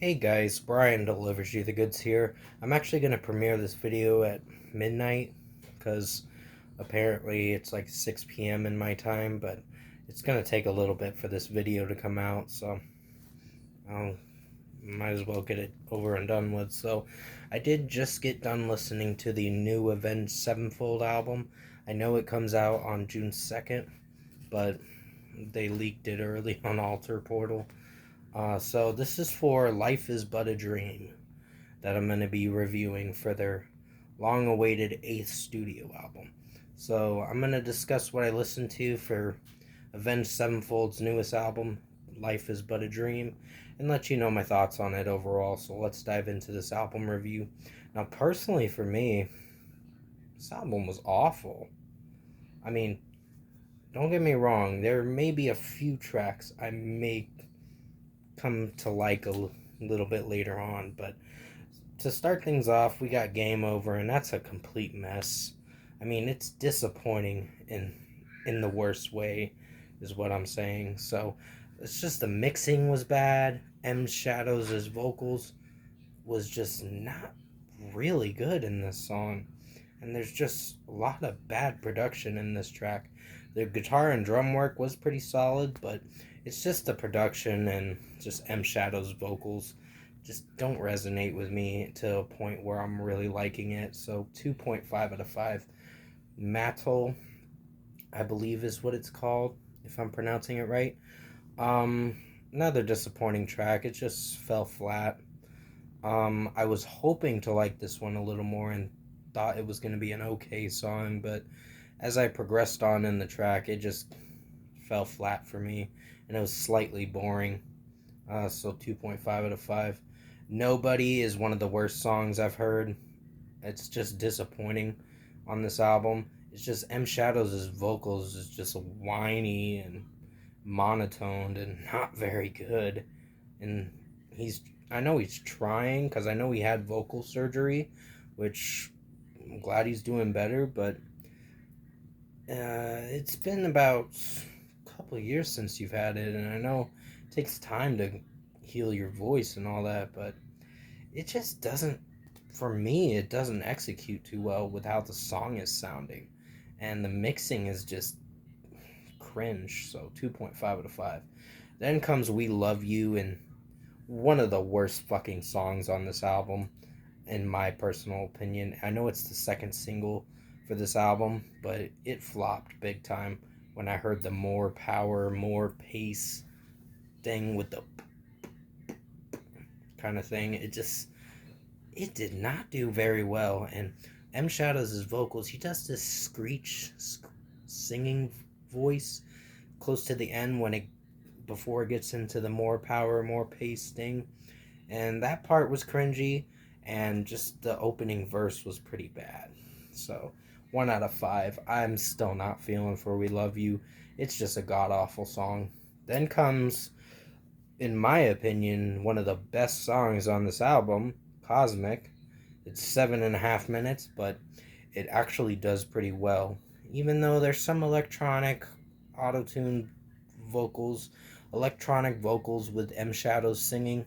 Hey guys, Brian delivers you the goods here. I'm actually going to premiere this video at midnight because apparently it's like 6 p.m. in my time, but it's going to take a little bit for this video to come out, so I might as well get it over and done with. So I did just get done listening to the new Avenged Sevenfold album. I know it comes out on June 2nd, but they leaked it early on Alter Portal. So this is for Life is But a Dream that I'm going to be reviewing for their long-awaited 8th studio album. So I'm going to discuss what I listened to for Avenged Sevenfold's newest album, Life is But a Dream, and let you know my thoughts on it overall. So let's dive into this album review. Now, personally for me, this album was awful. I mean, don't get me wrong, there may be a few tracks I may come to like a little bit later on, but to start things off, we got Game Over, and that's a complete mess. I mean, it's disappointing in the worst way, is what I'm saying. So it's just the mixing was bad. M Shadows' vocals was just not really good in this song, and there's just a lot of bad production in this track. The guitar and drum work was pretty solid, but it's just the production and just M Shadow's vocals just don't resonate with me to a point where I'm really liking it. So 2.5 out of 5. Metal, I believe is what it's called, if I'm pronouncing it right. Um, Another disappointing track. It just fell flat. I was hoping to like this one a little more and thought it was going to be an okay song, but as I progressed on in the track, it just fell flat for me, and it was slightly boring. So 2.5 out of 5. Nobody is one of the worst songs I've heard. It's just disappointing on this album. It's just M Shadows' vocals is just whiny and monotoned and not very good. And he's I know he's trying because I know he had vocal surgery, which I'm glad he's doing better, but it's been about a couple of years since you've had it, and I know it takes time to heal your voice and all that, but it just doesn't, for me, it doesn't execute too well with how the song is sounding. And the mixing is just cringe, so 2.5 out of 5. Then comes We Love You, and one of the worst fucking songs on this album, in my personal opinion. I know it's the second single for this album, but it flopped big time when I heard the more power, more pace thing with the kind of thing. It did not do very well. And M Shadows' vocals, he does this singing voice close to the end when it before it gets into the more power, more pace thing. And that part was cringy, and just the opening verse was pretty bad. So 1 out of 5. I'm still not feeling for We Love You. It's just a god awful song. Then comes, in my opinion, one of the best songs on this album, Cosmic. It's 7.5 minutes, but it actually does pretty well. Even though there's some electronic auto-tune vocals, electronic vocals with M Shadows singing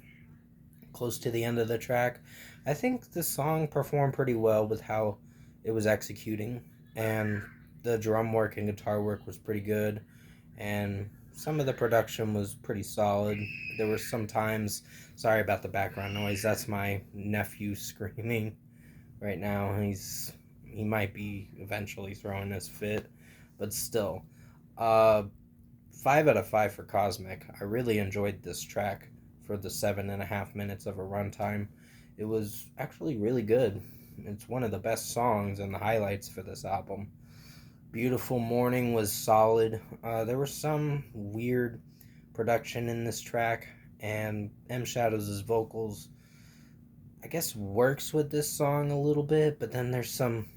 close to the end of the track, I think the song performed pretty well with how it was executing, and the drum work and guitar work was pretty good, and some of the production was pretty solid. There were some times, sorry about the background noise, that's my nephew screaming right now. He might be eventually throwing his fit, but still. Uh 5 out of 5 for Cosmic. I really enjoyed this track for the 7.5 minutes of a runtime. It was actually really good. It's one of the best songs and the highlights for this album. Beautiful Morning was solid. There was some weird production in this track, and M Shadows' vocals, I guess, works with this song a little bit, but then there's some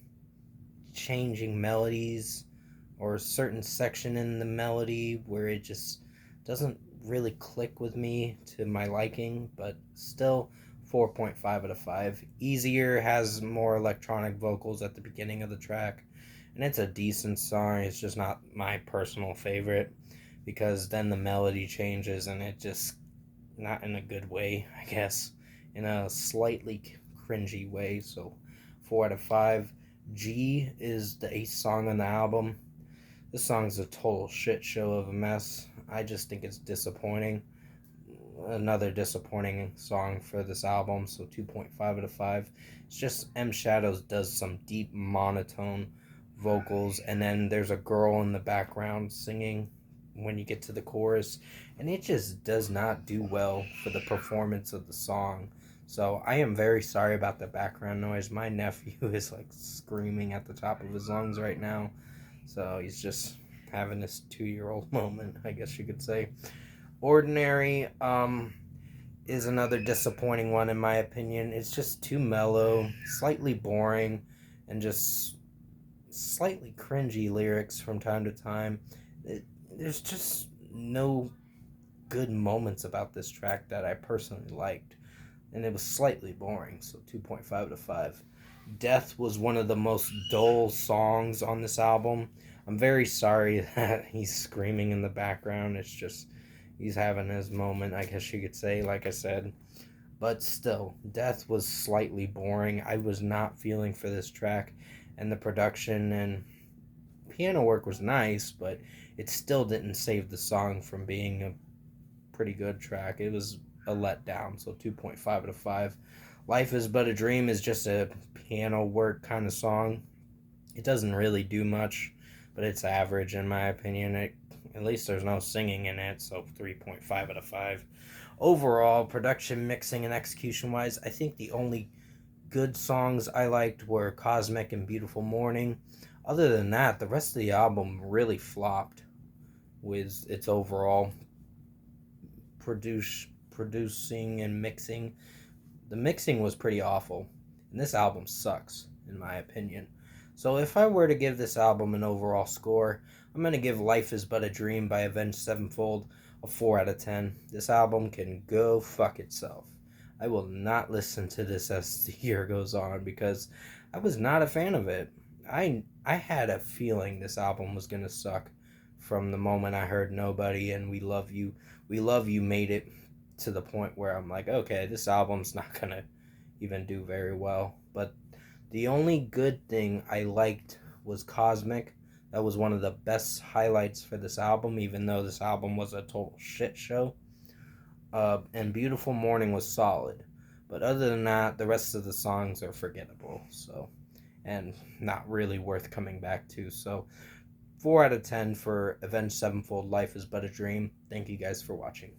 changing melodies or a certain section in the melody where it just doesn't really click with me to my liking, but still 4.5 out of 5. Easier has more electronic vocals at the beginning of the track, and it's a decent song. It's just not my personal favorite because then the melody changes and it just not in a good way, I guess, in a slightly cringy way. So 4 out of 5. G is the 8th song on the album. This song's a total shit show of a mess. I just think it's disappointing. Another disappointing song for this album, so 2.5 out of 5. It's just M Shadows does some deep monotone vocals, and then there's a girl in the background singing when you get to the chorus, and it just does not do well for the performance of the song. So I am very sorry about the background noise. My nephew is like screaming at the top of his lungs right now, so he's just having this 2-year-old moment, I guess you could say. Ordinary is another disappointing one in my opinion. It's just too mellow, slightly boring, and just slightly cringy lyrics from time to time. There's just no good moments about this track that I personally liked, and it was slightly boring, so 2.5 to 5. Death was one of the most dull songs on this album. I'm very sorry that he's screaming in the background. It's just, he's having his moment, I guess you could say, like I said. But still, Death was slightly boring. I was not feeling for this track, and the production and piano work was nice, but it still didn't save the song from being a pretty good track. It was a letdown, so 2.5 out of 5. Life is But a Dream is just a piano work kind of song. It doesn't really do much, but it's average in my opinion. At least there's no singing in it, so 3.5 out of 5. Overall, production, mixing, and execution wise, I think the only good songs I liked were Cosmic and Beautiful Morning. Other than that, the rest of the album really flopped with its overall producing and mixing. The mixing was pretty awful, and this album sucks, in my opinion. So if I were to give this album an overall score, I'm going to give Life is But a Dream by Avenged Sevenfold a 4 out of 10. This album can go fuck itself. I will not listen to this as the year goes on because I was not a fan of it. I had a feeling this album was going to suck from the moment I heard Nobody and We Love You. We Love You made it to the point where I'm like, okay, this album's not going to even do very well. But the only good thing I liked was Cosmic. That was one of the best highlights for this album, even though this album was a total shit show. And Beautiful Morning was solid. But other than that, the rest of the songs are forgettable. So, and not really worth coming back to. So, 4 out of 10 for Avenged Sevenfold, Life is But a Dream. Thank you guys for watching.